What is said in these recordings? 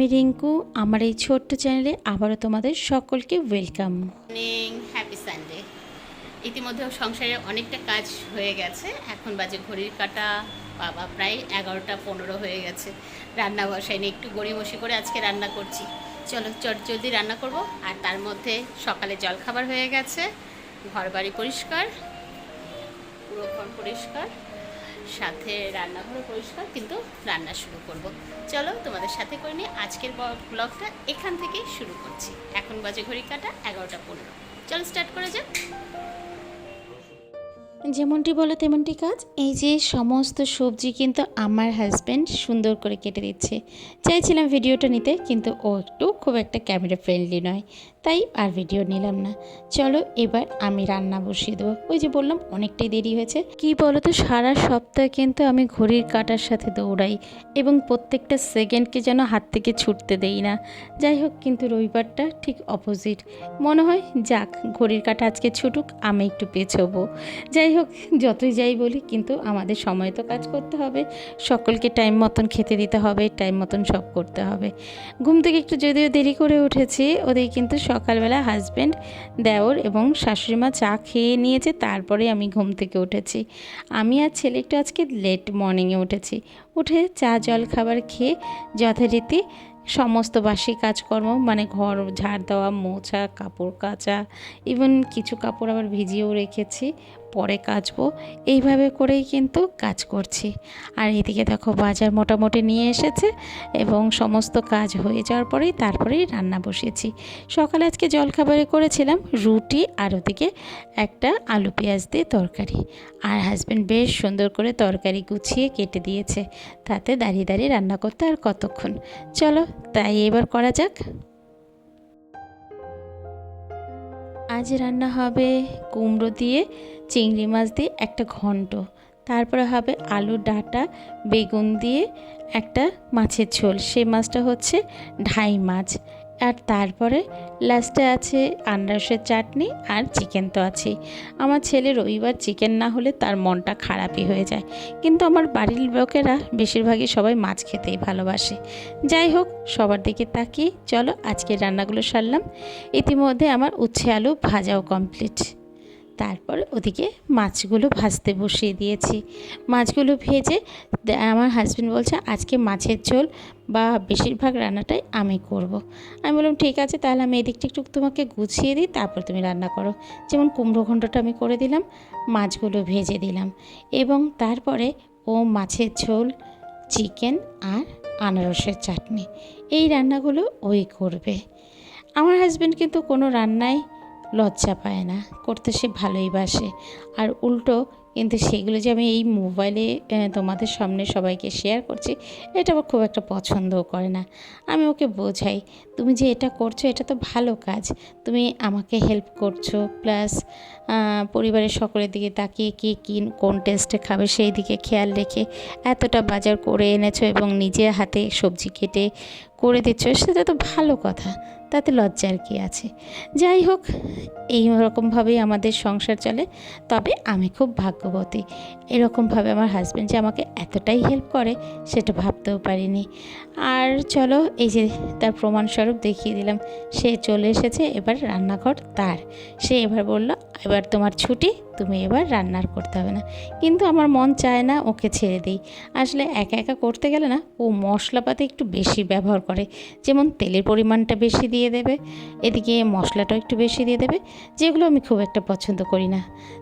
আমি রিঙ্কু। আমার এই ছোট্ট চ্যানেলে আবারও তোমাদের সকলকে ওয়েলকাম। Happy Sunday. ইতিমধ্যে সংসারে অনেকটা কাজ হয়ে গেছে। এখন বাজে ঘড়ির কাঁটা বাবা প্রায় 11টা 15 হয়ে গেছে। রান্না বসাইনি, একটু গড়িমসি করে আজকে রান্না করছি। চলো জলদি রান্না করব। আর তার মধ্যে সকালে জলখাবার হয়ে গেছে, ঘর বাড়ি পরিষ্কার, পুরো ঘর পরিষ্কার, সাথে রান্নাঘরও পরিষ্কার, কিন্তু রান্না শুরু করব। চলো তোমাদের সাথে করে নিয়ে আজকের ব্লগটা এখান থেকেই শুরু করছি। এখন বাজে ঘড়ি কাঁটা 11টা 15। চলো স্টার্ট করে যাক। যেমনটি বলে তেমনটি কাজ। এই যে সমস্ত সবজি কিন্তু আমার হাজব্যান্ড সুন্দর করে কেটে দিচ্ছে। চাইছিলাম ভিডিওটা নিতে, কিন্তু ও একটু খুব একটা ক্যামেরা ফ্রেন্ডলি নয়, তাই আর ভিডিও নিলাম না। চলো এবার আমি রান্না বসিয়ে দেবো। ওই যে বললাম অনেকটাই দেরি হয়েছে। কি বলো তো, সারা সপ্তাহ কিন্তু আমি ঘড়ির কাঁটার সাথে দৌড়াই এবং প্রত্যেকটা সেকেন্ডকে যেন হাত থেকে ছুটতে দেই না। যাই হোক, কিন্তু রবিবারটা ঠিক অপোজিট। মনে হয় যাক, ঘড়ির কাঁটা আজকে ছুটুক, আমি একটু পেছোবো। যাই হোক, যতই যাই বলি, কিন্তু আমাদের সময় তো কাজ করতে হবে, সকলকে টাইম মতন খেতে দিতে হবে, টাইম মতন সব করতে হবে। ঘুম থেকে একটু যদিও দেরি করে উঠেছি, ওদের কিন্তু সকালবেলা হাজব্যান্ড, দেওর এবং শাশুড়ি মা চা খেয়ে নিয়েছে, তারপরে আমি ঘুম থেকে উঠেছি। আমি আর ছেলে একটু আজকে লেট মর্নিংয়ে উঠেছি। উঠে চা জল খাবার খেয়ে যথারীতি সমস্ত বাসি কাজকর্ম, মানে ঘর ঝাড় দেওয়া, মোছা, কাপড় কাচা, ইভেন কিছু কাপড় আবার ভিজিয়েও রেখেছি, পরে কাচবো, এইভাবে করেই কিন্তু কাজ করছি। আর এদিকে দেখো বাজার মোটামুটি নিয়ে এসেছে এবং সমস্ত কাজ হয়ে যাওয়ার তারপরেই রান্না বসিয়েছি। সকালে আজকে জলখাবারে করেছিলাম রুটি, আর ওদিকে একটা আলু পেঁয়াজ দিয়ে তরকারি। আর হাজব্যান্ড বেশ সুন্দর করে তরকারি গুছিয়ে কেটে দিয়েছে, তাতে দাঁড়িয়ে দাঁড়িয়ে রান্না করতে আর কতক্ষণ। চলো তাই এবার করা যাক। আজ রান্না হবে কুমড়ো দিয়ে চিংড়ি মাছ দিয়ে একটা ঘন্ট, তারপরে হবে আলু ডাঁটা বেগুন দিয়ে একটা মাছের ঝোল, সে মাছটা হচ্ছে ঢাই মাছ। আর তারপরে লাস্টে আছে আনারসের চাটনি, আর চিকেন তো আছেই। আমার ছেলে রবিবার চিকেন না হলে তার মনটা খারাপই হয়ে যায়, কিন্তু আমার বাড়ির লোকেরা বেশিরভাগই সবাই মাছ খেতেই ভালোবাসে। যাই হোক, সবার দিকে তাকিয়ে চলো আজকের রান্নাগুলো সারলাম। ইতিমধ্যে আমার উচ্ছে আলু ভাজাও কমপ্লিট। তারপর ওদিকে মাছগুলো ভাজতে বসিয়ে দিয়েছি। মাছগুলো ভেজে আমার হাজব্যান্ড বলছে আজকে মাছের ঝোল বা বেশিরভাগ রান্নাটাই আমি করব। আমি বললাম ঠিক আছে, তাহলে আমি এদিকটা একটু তোমাকে গুছিয়ে দিই, তারপর তুমি রান্না করো। যেমন কুমড়ো ঘণ্টটা আমি করে দিলাম, মাছগুলো ভেজে দিলাম, এবং তারপরে ও মাছের ঝোল, চিকেন আর আনারসের চাটনি, এই রান্নাগুলো ওই করবে। আমার হাজব্যান্ড কিন্তু কোনো রান্নায় লজ্জা পায় না, করতে সে ভালোই বাসে। আর উল্টো কিন্তু সেগুলো যে আমি এই মোবাইলে তোমাদের সামনে সবাইকে শেয়ার করছি, এটা আমার খুব একটা পছন্দও করে না। আমি ওকে বোঝাই, তুমি যে এটা করছো এটা তো ভালো কাজ, তুমি আমাকে হেল্প করছো, প্লাস পরিবারের সকলের দিকে তাকিয়ে কে কী কোন টেস্টে খাবে সেই দিকে খেয়াল রেখে এতটা বাজার করে এনেছো এবং নিজের হাতে সবজি কেটে করে দিচ্ছ, সেটা তো ভালো কথা, তাতে লজ্জার কী আছে। যাই হোক, এই রকমভাবেই আমাদের সংসার চলে। তবে আমি খুব ভাগ্যবতী, এরকমভাবে আমার হাজব্যান্ড যে আমাকে এতটাই হেল্প করে সেটা ভাবতেও পারিনি। আর চলো, এই যে তার প্রমাণস্বরূপ দেখিয়ে দিলাম, সে চলে এসেছে, এবার রান্নাঘর তার। সে এবার বলল এবার তোমার ছুটি, তুমি এবার রান্নার করতে হবে না। কিন্তু আমার মন চায় না ওকে ছেড়ে দিই। আসলে একা একা করতে গেলে না, ও মশলাপাতি একটু বেশি ব্যবহার করে, যেমন তেলের পরিমাণটা বেশি দিয়ে দেবে, এদিকে মশলাটাও একটু বেশি দিয়ে দেবে, যেগুলো আমি খুব একটা পছন্দ করি না।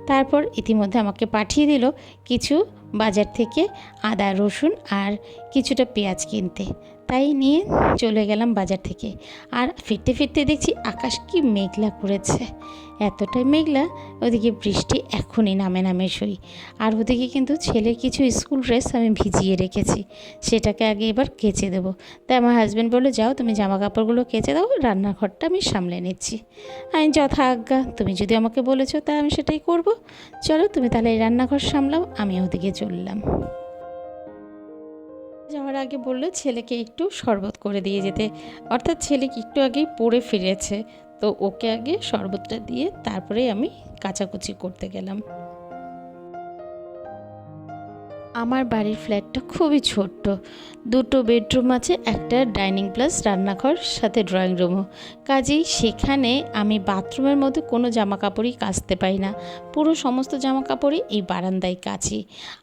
তারপর ইতিমধ্যে আমাকে পাঠিয়ে দিল কিছু বাজার থেকে আদা রসুন আর কিছুটা পেঁয়াজ কিনতে, তাই নিয়ে চলে গেলাম বাজার থেকে। আর ফিরতে ফিরতে দেখছি আকাশ কি মেঘলা করেছে, এতটাই মেঘলা, ওদিকে বৃষ্টি এখনই নামে নামে সই। আর ওদিকে কিন্তু ছেলের কিছু স্কুল ড্রেস আমি ভিজিয়ে রেখেছি, সেটাকে আগে এবার কেচে দেবো। তাই আমার হাজব্যান্ড বললো যাও তুমি জামা কাপড়গুলো কেচে দাও, রান্নাঘরটা আমি সামলে নিচ্ছি। আমি যথা আজ্ঞা, তুমি যদি আমাকে বলেছো তা আমি সেটাই করব। চলো তুমি তাহলে এই রান্নাঘর সামলাও, আমি ওদিকে চললাম। যাওয়ার আগে বললো ছেলেকে একটু শরবত করে দিয়ে যেতে, অর্থাৎ ছেলে একটু আগেই পড়ে ফিরেছে, তো ওকে আগে শরবতটা দিয়ে তারপরে আমি কাচাকুচি করতে গেলাম। আমার বাড়ির ফ্ল্যাটটা খুবই ছোট্ট, 2টো বেডরুম আছে, একটা ডাইনিং প্লাস রান্নাঘর সাথে ড্রয়িং রুমও। কাজেই সেখানে আমি বাথরুমের মধ্যে কোনো জামা কাপড়ই কাচতে পারি না, পুরো সমস্ত জামা কাপড়ই এই বারান্দায় কাচি।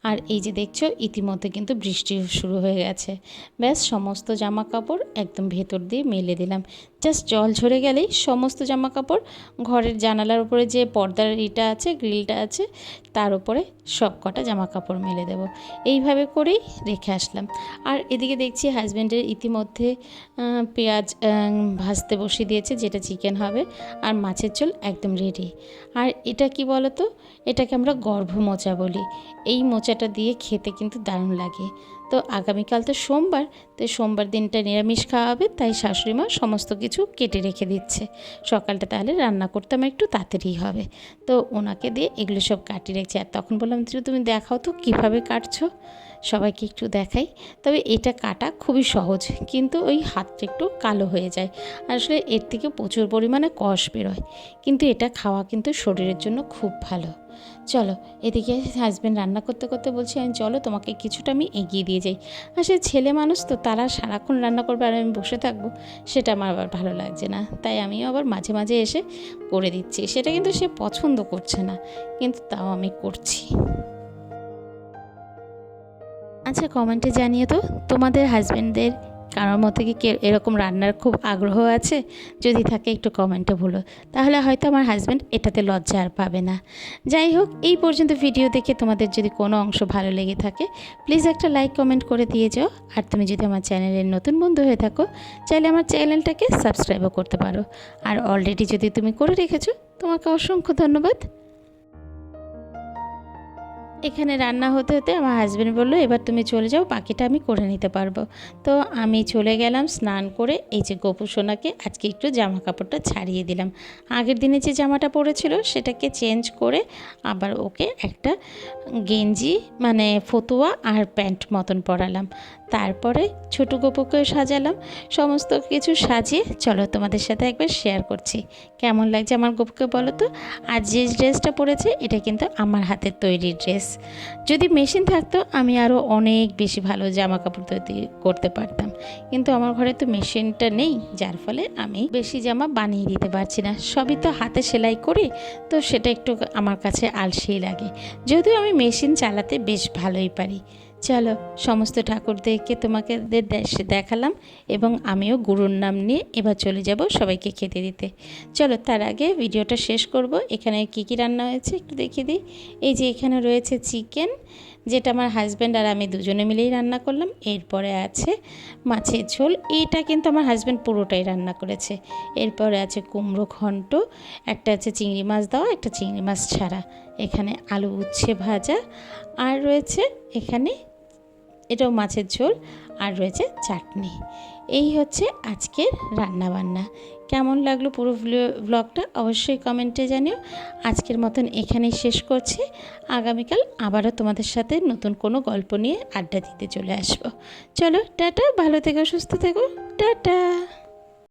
আর এই যে দেখছো ইতিমধ্যে কিন্তু বৃষ্টি শুরু হয়ে গেছে। ব্যাস সমস্ত জামা কাপড় একদম ভেতর দিয়ে মেলে দিলাম। জাস্ট জল ঝরে গেলেই সমস্ত জামা কাপড় ঘরের জানালার উপরে যে পর্দার ইটা আছে, গ্রিলটা আছে, তার উপরে সব কটা জামা কাপড় মেলে দেব। এইভাবে করেই রেখে আসলাম। আর এদিকে দেখছি হাজব্যান্ডের ইতিমধ্যে পেঁয়াজ ভাজতে বসিয়ে দিয়েছে, যেটা চিকেন হবে, আর মাছের ঝোল একদম রেডি। আর এটা কি বলো তো, এটাকে আমরা গর্ভ মোচা বলি। এই মোচাটা দিয়ে খেতে কিন্তু দারুণ লাগে। তো আগামীকাল তো সোমবার, তো সোমবার দিনটা নিরামিষ খাওয়া হবে, তাই শাশুড়ি মা সমস্ত কিছু কেটে রেখে দিচ্ছে। সকালটা তাহলে রান্না করতে আমার একটু তাড়াতাড়ি হবে, তো ওনাকে দিয়ে এগুলো সব কাটিয়ে রেখেছি। আর তখন বললাম তুমি দেখাও তো কীভাবে কাটছো, সবাইকে একটু দেখাই। তবে এটা কাটা খুবই সহজ, কিন্তু ওই হাতটা একটু কালো হয়ে যায়। আসলে এর থেকে প্রচুর পরিমাণে কষ বেরোয়, কিন্তু এটা খাওয়া কিন্তু শরীরের জন্য খুব ভালো। চলো, এদিকে হাজব্যান্ড রান্না করতে করতে বলছি আমি চলো তোমাকে কিছুটা আমি এগিয়ে দিয়ে যাই। আসলে ছেলে মানুষ তো, তারা সারাক্ষণ রান্না করবে আর আমি বসে থাকবো, সেটা আমার আবার ভালো লাগছে না। তাই আমিও আবার মাঝে মাঝে এসে করে দিচ্ছি। সেটা কিন্তু সে পছন্দ করছে না, কিন্তু তাও আমি করছি। আচ্ছা, কমেন্টে জানিয়ে তো তোমাদের হাজব্যান্ডদের কারোর মধ্যে কি এরকম রান্নার খুব আগ্রহ আছে? যদি থাকে একটু কমেন্টে বলো, তাহলে হয়তো আমার হাজব্যান্ড এটাতে লজ্জা আর পাবে না। যাই হোক, এই পর্যন্ত ভিডিও দেখে তোমাদের যদি কোনো অংশ ভালো লেগে থাকে, প্লিজ একটা লাইক কমেন্ট করে দিয়ে যাও। আর তুমি যদি আমার চ্যানেলের নতুন বন্ধু হয়ে থাকো, চাইলে আমার চ্যানেলটাকে সাবস্ক্রাইবও করতে পারো। আর অলরেডি যদি তুমি করে রেখেছো, তোমাকে অসংখ্য ধন্যবাদ। এখানে রান্না হতে হতে আমার হাজব্যান্ড বললো এবার তুমি চলে যাও, বাকিটা আমি করে নিতে পারবো। তো আমি চলে গেলাম স্নান করে। এই যে গোপু সোনাকে আজকে একটু জামা কাপড়টা ছাড়িয়ে দিলাম। আগের দিনে যে জামাটা পরেছিল সেটাকে চেঞ্জ করে আবার ওকে একটা গেঞ্জি মানে ফতুয়া আর প্যান্ট মতন পরালাম। তারপরে ছোটো গোপুকেও সাজালাম। সমস্ত কিছু সাজিয়ে চলো তোমাদের সাথে একবার শেয়ার করছি কেমন লাগছে আমার গোপুকে, বলো তো। আর যে ড্রেসটা পরেছে এটা কিন্তু আমার হাতের তৈরি ড্রেস। যদি মেশিন থাকতো আমি আরও অনেক বেশি ভালো জামা কাপড় তৈরি করতে পারতাম, কিন্তু আমার ঘরে তো মেশিনটা নেই, যার ফলে আমি বেশি জামা বানিয়ে দিতে পারছি না। সবই তো হাতে সেলাই করি, তো সেটা একটু আমার কাছে আলসেই লাগে, যদিও আমি মেশিন চালাতে বেশ ভালোই পারি। চলো, সমস্ত ঠাকুরদেরকে তোমাকে দেখালাম এবং আমিও গুরুর নাম নিয়ে এবার চলে যাব সবাইকে খেতে দিতে। চলো, তার আগে ভিডিওটা শেষ করব। এখানে কি কি রান্না হয়েছে একটু দেখিয়ে দিই। এই যে এখানে রয়েছে চিকেন, যেটা আমার হাজব্যান্ড আর আমি দুজনে মিলেই রান্না করলাম। এরপরে আছে মাছের ঝোল, এইটা কিন্তু আমার হাজব্যান্ড পুরোটাই রান্না করেছে। এরপরে আছে কুমড়ো ঘন্ট, একটা আছে চিংড়ি মাছ দেওয়া, একটা চিংড়ি মাছ ছাড়া, এখানে আলু উচ্ছে ভাজা, আর রয়েছে এখানে এটাও মাছের ঝোল, আর রয়েছে চাটনি। এই হচ্ছে আজকের রান্নাবান্না। কেমন লাগলো পুরো ব্লগটা অবশ্যই কমেন্টে জানিও। আজকের মতন এখানেই শেষ করছি। আগামীকাল আবারও তোমাদের সাথে নতুন কোনো গল্প নিয়ে আড্ডা দিতে চলে আসবো। চলো, টাটা, ভালো থেকো, সুস্থ থেকো, টাটা।